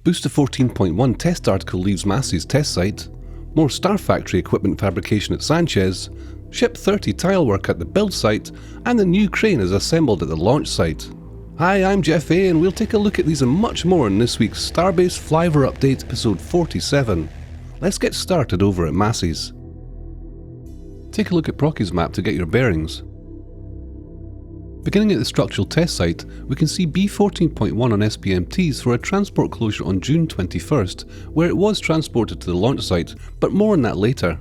Booster 14.1 test article leaves Massis test site, more Star Factory equipment fabrication at Sanchez, Ship 30 tile work at the build site, and the new crane is assembled at the launch site. Hi, I'm Jeff A, and we'll take a look at these and much more in this week's Starbase Flyover Update episode 47. Let's get started over at Massis. Take a look at Proky's map to get your bearings. Beginning at the structural test site, we can see B14.1 on SPMTs for a transport closure on June 21st, where it was transported to the launch site, but more on that later.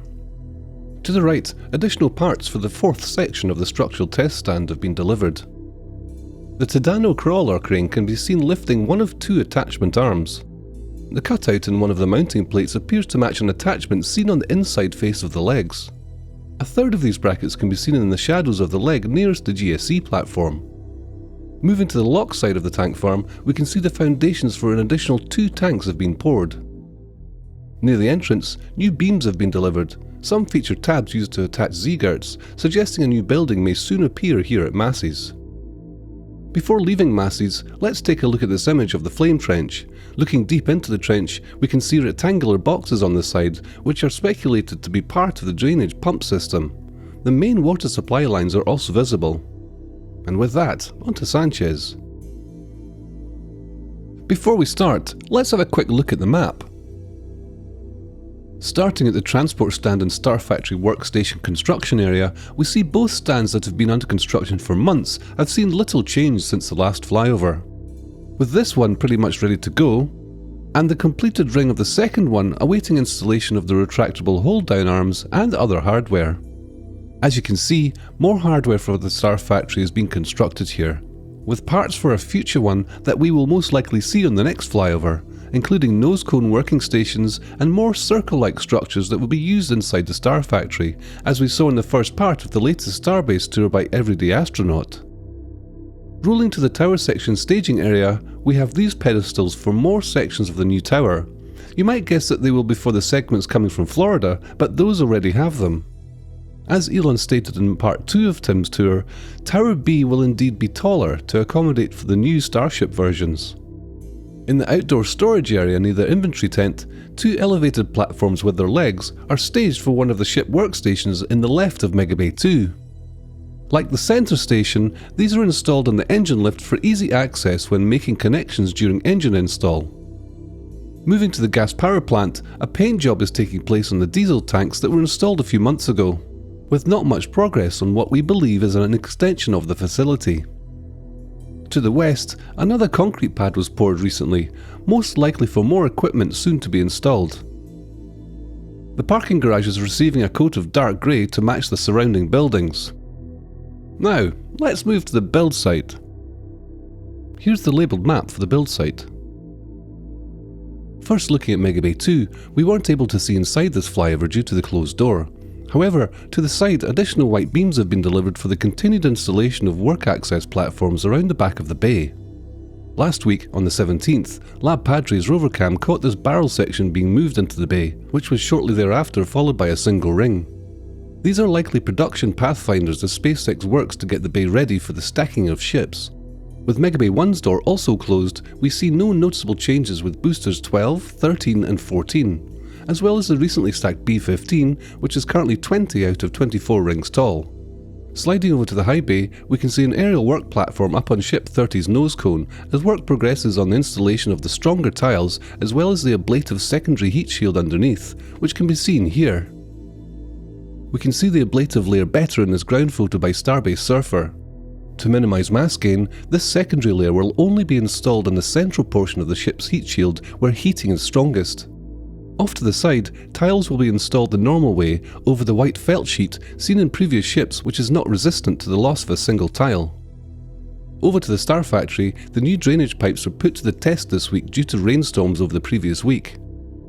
To the right, additional parts for the fourth section of the structural test stand have been delivered. The Tadano crawler crane can be seen lifting one of two attachment arms. The cutout in one of the mounting plates appears to match an attachment seen on the inside face of the legs. A third of these brackets can be seen in the shadows of the leg nearest the GSE platform. Moving to the lock side of the tank farm, we can see the foundations for an additional 2 tanks have been poured. Near the entrance, new beams have been delivered. Some feature tabs used to attach Z-girts, suggesting a new building may soon appear here at Massis. Before leaving Massis, let's take a look at this image of the flame trench. Looking deep into the trench, we can see rectangular boxes on the side, which are speculated to be part of the drainage pump system. The main water supply lines are also visible. And with that, onto Sanchez. Before we start, let's have a quick look at the map. Starting at the transport stand and Star Factory workstation construction area, we see both stands that have been under construction for months have seen little change since the last flyover. With this one pretty much ready to go, and the completed ring of the second one awaiting installation of the retractable hold-down arms and other hardware. As you can see, more hardware for the Star Factory is being constructed here, with parts for a future one that we will most likely see on the next flyover, including nose cone working stations and more circle-like structures that will be used inside the Star Factory, as we saw in the first part of the latest Starbase tour by Everyday Astronaut. Rolling to the tower section staging area, we have these pedestals for more sections of the new tower. You might guess that they will be for the segments coming from Florida, but those already have them. As Elon stated in part 2 of Tim's tour, Tower B will indeed be taller to accommodate for the new Starship versions. In the outdoor storage area near the inventory tent, 2 elevated platforms with their legs are staged for one of the ship workstations in the left of Megabay 2. Like the center station, these are installed on the engine lift for easy access when making connections during engine install. Moving to the gas power plant, a paint job is taking place on the diesel tanks that were installed a few months ago, with not much progress on what we believe is an extension of the facility. To the west, another concrete pad was poured recently, most likely for more equipment soon to be installed. The parking garage is receiving a coat of dark grey to match the surrounding buildings. Now, let's move to the build site. Here's the labelled map for the build site. First looking at Megabay 2, we weren't able to see inside this flyover due to the closed door. However, to the side, additional white beams have been delivered for the continued installation of work access platforms around the back of the bay. Last week, on the 17th, Lab Padre's rovercam caught this barrel section being moved into the bay, which was shortly thereafter followed by a single ring. These are likely production pathfinders as SpaceX works to get the bay ready for the stacking of ships. With Megabay 1's door also closed, we see no noticeable changes with boosters 12, 13 and 14. As well as the recently stacked B15, which is currently 20 out of 24 rings tall. Sliding over to the high bay, we can see an aerial work platform up on Ship 30's nose cone as work progresses on the installation of the stronger tiles as well as the ablative secondary heat shield underneath, which can be seen here. We can see the ablative layer better in this ground photo by Starbase Surfer. To minimise mass gain, this secondary layer will only be installed in the central portion of the ship's heat shield where heating is strongest. Off to the side, tiles will be installed the normal way over the white felt sheet seen in previous ships, which is not resistant to the loss of a single tile. Over to the Star Factory, the new drainage pipes were put to the test this week due to rainstorms over the previous week.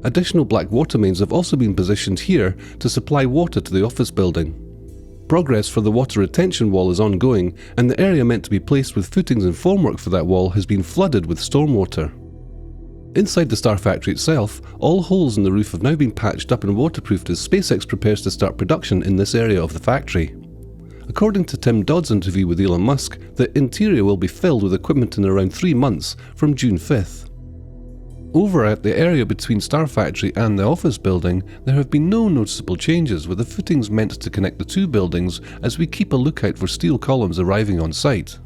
Additional black water mains have also been positioned here to supply water to the office building. Progress for the water retention wall is ongoing, and the area meant to be placed with footings and formwork for that wall has been flooded with stormwater. Inside the Star Factory itself, all holes in the roof have now been patched up and waterproofed as SpaceX prepares to start production in this area of the factory. According to Tim Dodd's interview with Elon Musk, the interior will be filled with equipment in around 3 months, from June 5th. Over at the area between Star Factory and the office building, there have been no noticeable changes, with the footings meant to connect the two buildings as we keep a lookout for steel columns arriving on site.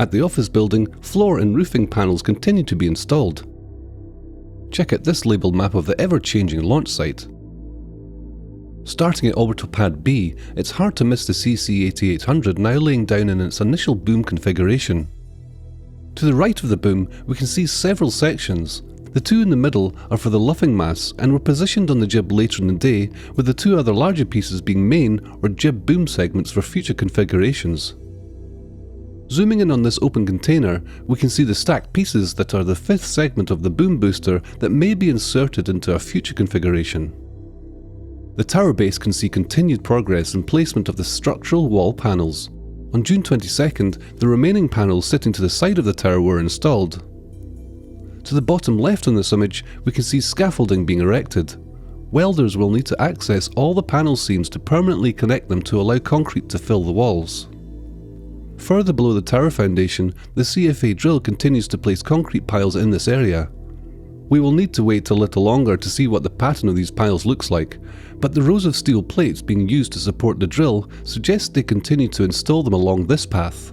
At the office building, floor and roofing panels continue to be installed. Check out this labelled map of the ever-changing launch site. Starting at Orbital Pad B, it's hard to miss the CC-8800 now laying down in its initial boom configuration. To the right of the boom, we can see several sections. The two in the middle are for the luffing mass and were positioned on the jib later in the day, with the two other larger pieces being main or jib boom segments for future configurations. Zooming in on this open container, we can see the stacked pieces that are the fifth segment of the boom booster that may be inserted into a future configuration. The tower base can see continued progress in placement of the structural wall panels. On June 22nd, the remaining panels sitting to the side of the tower were installed. To the bottom left on this image, we can see scaffolding being erected. Welders will need to access all the panel seams to permanently connect them to allow concrete to fill the walls. Further below the tower foundation, the CFA drill continues to place concrete piles in this area. We will need to wait a little longer to see what the pattern of these piles looks like, but the rows of steel plates being used to support the drill suggest they continue to install them along this path.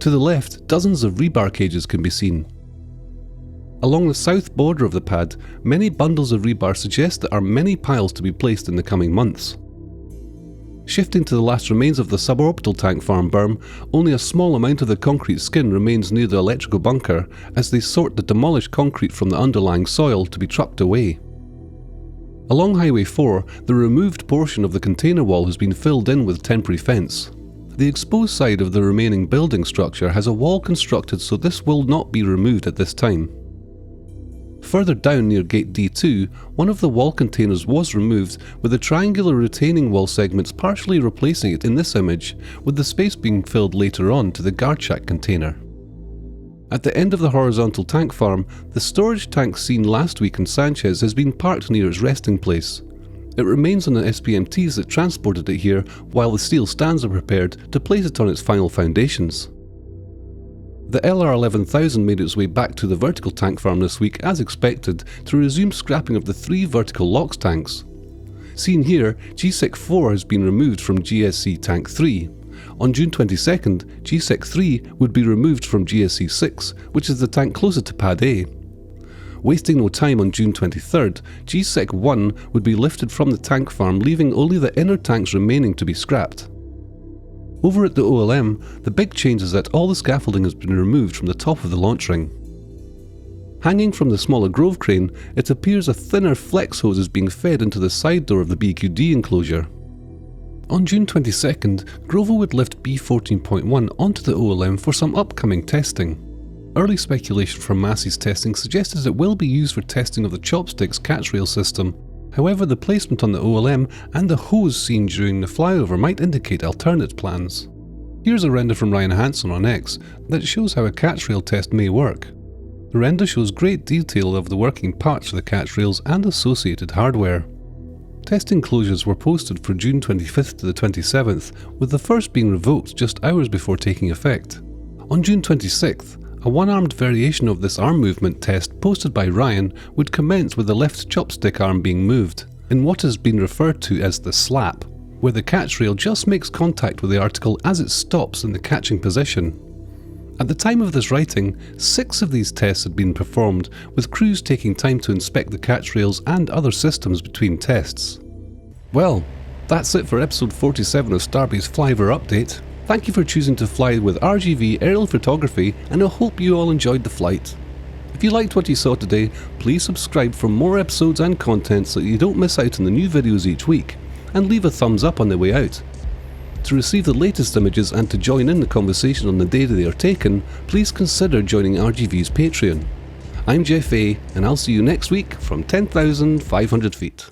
To the left, dozens of rebar cages can be seen. Along the south border of the pad, many bundles of rebar suggest there are many piles to be placed in the coming months. Shifting to the last remains of the suborbital tank farm berm, only a small amount of the concrete skin remains near the electrical bunker as they sort the demolished concrete from the underlying soil to be trucked away. Along Highway 4, the removed portion of the container wall has been filled in with temporary fence. The exposed side of the remaining building structure has a wall constructed, so this will not be removed at this time. Further down near Gate D2, one of the wall containers was removed, with the triangular retaining wall segments partially replacing it in this image, with the space being filled later on to the guard shack container. At the end of the horizontal tank farm, the storage tank seen last week in Sanchez has been parked near its resting place. It remains on the SPMTs that transported it here while the steel stands are prepared to place it on its final foundations. The LR11000 made its way back to the vertical tank farm this week as expected to resume scrapping of the 3 vertical LOX tanks. Seen here, GSEC 4 has been removed from GSC Tank 3. On June 22nd, GSEC 3 would be removed from GSC 6, which is the tank closer to Pad A. Wasting no time, on June 23rd, GSEC 1 would be lifted from the tank farm, leaving only the inner tanks remaining to be scrapped. Over at the OLM, the big change is that all the scaffolding has been removed from the top of the launch ring. Hanging from the smaller Grove crane, it appears a thinner flex hose is being fed into the side door of the BQD enclosure. On June 22nd, Grover would lift B14.1 onto the OLM for some upcoming testing. Early speculation from Massis testing suggested it will be used for testing of the Chopstick's catchrail system. However, the placement on the OLM and the hose seen during the flyover might indicate alternate plans. Here's a render from Ryan Hansen on X that shows how a catchrail test may work. The render shows great detail of the working parts of the catchrails and associated hardware. Test enclosures were posted for June 25th to the 27th, with the first being revoked just hours before taking effect. On June 26th, a one-armed variation of this arm movement test posted by Ryan would commence with the left chopstick arm being moved, in what has been referred to as the slap, where the catchrail just makes contact with the article as it stops in the catching position. At the time of this writing, 6 of these tests had been performed, with crews taking time to inspect the catchrails and other systems between tests. Well, that's it for episode 47 of Starbase Flyover Update. Thank you for choosing to fly with RGV aerial photography, and I hope you all enjoyed the flight. If you liked what you saw today, please subscribe for more episodes and content so you don't miss out on the new videos each week, and leave a thumbs up on the way out. To receive the latest images and to join in the conversation on the day that they are taken, please consider joining RGV's Patreon. I'm Jeff A, and I'll see you next week from 10,500 feet.